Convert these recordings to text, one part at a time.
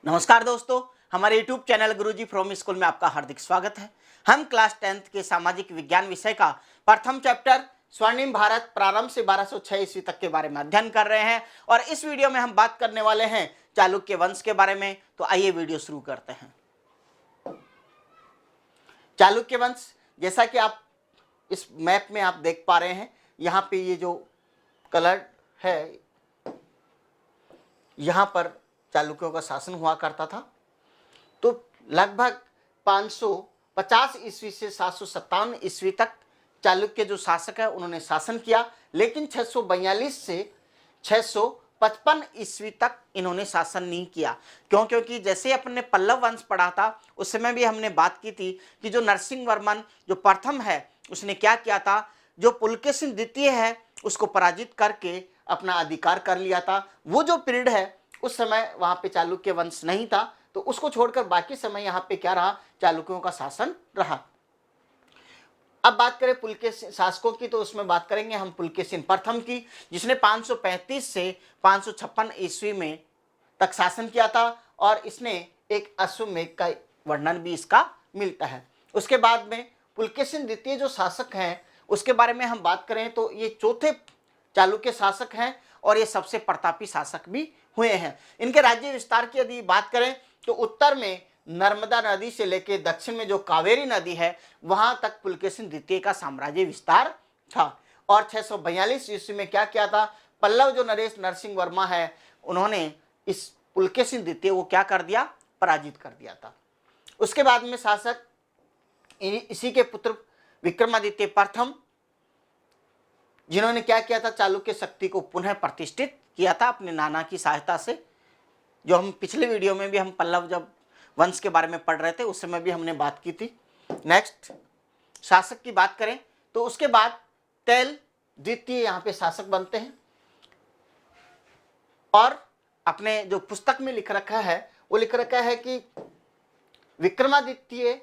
नमस्कार दोस्तों, हमारे YouTube channel Guruji from school में आपका हार्दिक स्वागत है। हम क्लास 10th के सामाजिक विज्ञान विषय का प्रथम चैप्टर स्वर्णिम भारत प्रारंभ से 1206 ईस्वी तक के बारे में अध्ययन कर रहे हैं और इस वीडियो में हम बात करने वाले हैं चालुक्य वंश के बारे में। तो आइए वीडियो शुरू करते हैं। चालुक्य वंश, जैसा कि आप इस मैप में आप देख पा रहे हैं, यहाँ पे ये जो कलर है, यहाँ पर चालुक्यों का शासन हुआ करता था। तो लगभग 550 ईस्वी से 757 ईस्वी तक चालुक्य जो शासक है उन्होंने शासन किया, लेकिन 642 से 655 ईस्वी तक इन्होंने शासन नहीं किया। क्योंकि जैसे अपन ने पल्लव वंश पढ़ा था उस समय भी हमने बात की थी कि जो नरसिंह वर्मन जो प्रथम है उसने क्या किया था, जो पुलकेशिन द्वितीय है उसको पराजित करके अपना अधिकार कर लिया था। वो जो पीरियड है उस समय वहां पे चालुक्य वंश नहीं था, तो उसको छोड़कर बाकी समय यहाँ पे क्या रहा, चालुक्यों का शासन रहा। अब बात करें पुलकेशिन शासकों की, तो उसमें बात करेंगे हम पुलकेशिन प्रथम की, जिसने 535 से 556 ईस्वी में तक शासन किया था और इसने एक अश्वमेध का वर्णन भी इसका मिलता है। उसके बाद में पुलकेशिन द्वितीय जो शासक हैं उसके बारे में हम बात करें तो ये चौथे चालुक्य शासक हैं और ये सबसे प्रतापी शासक भी हुए हैं। इनके राज्य विस्तार की यदि बात करें तो उत्तर में नर्मदा नदी से लेकर दक्षिण में जो कावेरी नदी है वहां तक पुलकेशिन द्वितीय का साम्राज्य विस्तार था। और 642 ईस्वी में क्या किया था, पल्लव जो नरेश नरसिंह वर्मा है उन्होंने इस पुलकेशिन द्वितीय को क्या कर दिया, पराजित कर दिया था। उसके बाद में शासक इसी के पुत्र विक्रमादित्य प्रथम, जिन्होंने क्या किया था, चालुक्य शक्ति को पुनः प्रतिष्ठित किया था अपने नाना की सहायता से। जो हम पिछले वीडियो में भी हम पल्लव जब वंश के बारे में पढ़ रहे थे उस समय भी हमने बात की थी। नेक्स्ट शासक की बात करें तो उसके बाद तैल द्वितीय यहाँ पे शासक बनते हैं और अपने जो पुस्तक में लिख रखा है वो लिख रखा है कि विक्रमादित्य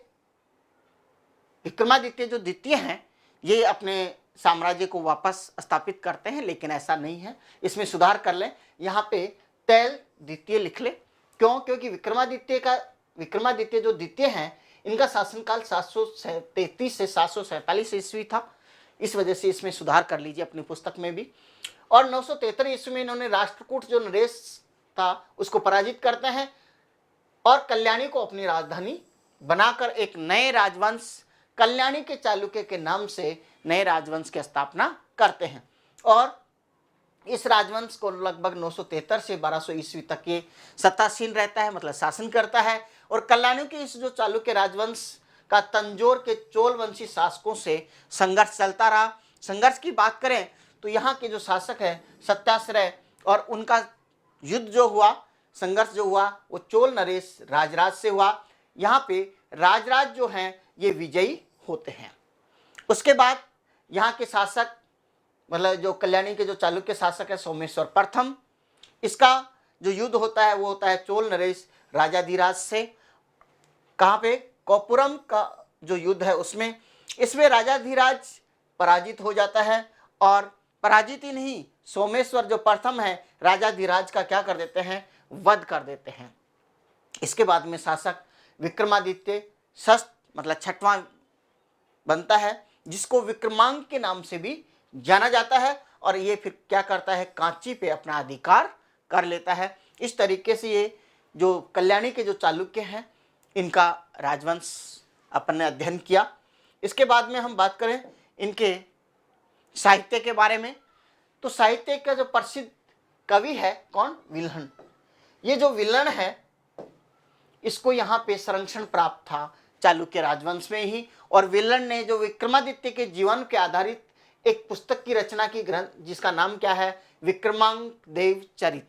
जो द्वितीय हैं ये अपने साम्राज्य को वापस स्थापित करते हैं, लेकिन ऐसा नहीं है, इसमें सुधार कर लें, यहाँ पे तैल द्वितीय लिख ले। क्यों? क्योंकि विक्रमादित्य जो द्वितीय हैं इनका शासनकाल 733 से 747 ईस्वी था, इस वजह से इसमें सुधार कर लीजिए अपनी पुस्तक में भी। और 973 ईस्वी में इन्होंने राष्ट्रकूट जो नरेश था उसको पराजित करते हैं और कल्याणी को अपनी राजधानी बनाकर एक नए राजवंश कल्याणी के चालुक्य के नाम से नए राजवंश की स्थापना करते हैं। और इस राजवंश को लगभग 973 से 1200 ईस्वी तक ये सत्तासीन रहता है, मतलब शासन करता है। और कल्याणी के इस जो चालुक्य राजवंश का तंजौर के चोल वंशी शासकों से संघर्ष चलता रहा। संघर्ष की बात करें तो यहाँ के जो शासक है सत्याश्रय और उनका युद्ध जो हुआ, संघर्ष जो हुआ वो चोल नरेश राजराज से हुआ। यहाँ पे राजराज जो हैं ये विजयी होते हैं। उसके बाद यहाँ के शासक, मतलब जो कल्याणी के जो चालुक्य शासक है सोमेश्वर प्रथम, इसका जो युद्ध होता है वो होता है चोल नरेश राजाधिराज से। कहाँ पे? कौपुरम का जो युद्ध है उसमें, इसमें राजाधिराज पराजित हो जाता है और पराजित ही नहीं, सोमेश्वर जो प्रथम है राजाधिराज का क्या कर देते हैं, वध कर देते हैं। इसके बाद में शासक विक्रमादित्य षष्ठ मतलब छठवां बनता है, जिसको विक्रमांक के नाम से भी जाना जाता है और ये फिर क्या करता है, कांची पे अपना अधिकार कर लेता है। इस तरीके से ये जो कल्याणी के जो चालुक्य हैं इनका राजवंश अपन ने अध्ययन किया। इसके बाद में हम बात करें इनके साहित्य के बारे में, तो साहित्य का जो प्रसिद्ध कवि है कौन, विल्हण। ये जो विल्हण है इसको यहाँ पे संरक्षण प्राप्त था चालुक्य राजवंश में ही, और विल्हण ने जो विक्रमादित्य के जीवन के आधारित एक पुस्तक की रचना की ग्रंथ, जिसका नाम क्या है, विक्रमांक देव चरित।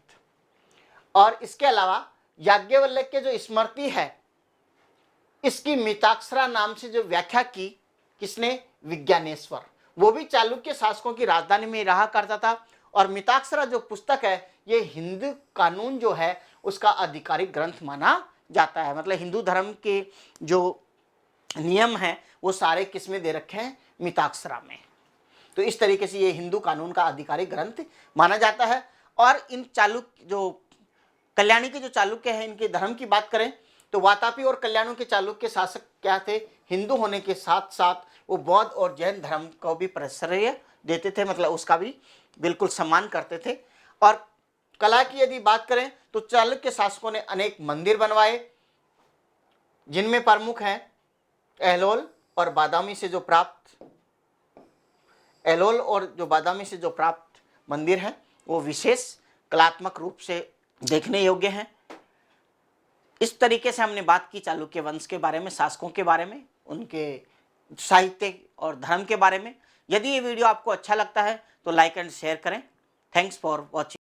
और इसके अलावा याज्ञवल्क्य के जो स्मृति है इसकी मिताक्षरा नाम से जो व्याख्या की किसने, विज्ञानेश्वर, वो भी चालुक्य शासकों की राजधानी में रहा करता था। और मिताक्षरा जो पुस्तक है ये हिंदू कानून जो है उसका आधिकारिक ग्रंथ माना जाता है, मतलब हिंदू धर्म के जो नियम हैं वो सारे किसमें दे रखे हैं, मिताक्षरा में। तो इस तरीके से ये हिंदू कानून का आधिकारिक ग्रंथ माना जाता है। और इन चालुक्य जो कल्याणी के जो चालुक्य हैं, इनके धर्म की बात करें तो वातापी और कल्याणी के चालुक्य शासक क्या थे, हिंदू होने के साथ साथ वो बौद्ध और जैन धर्म को भी प्रश्रय देते थे, मतलब उसका भी बिल्कुल सम्मान करते थे। और कला की यदि बात करें तो चालुक्य शासकों ने अनेक मंदिर बनवाए, जिनमें प्रमुख हैं एहलोल और बादामी से जो प्राप्त मंदिर हैं वो विशेष कलात्मक रूप से देखने योग्य हैं। इस तरीके से हमने बात की चालुक्य वंश के बारे में, शासकों के बारे में, उनके साहित्य और धर्म के बारे में। यदि ये वीडियो आपको अच्छा लगता है तो लाइक एंड शेयर करें। Thanks for watching.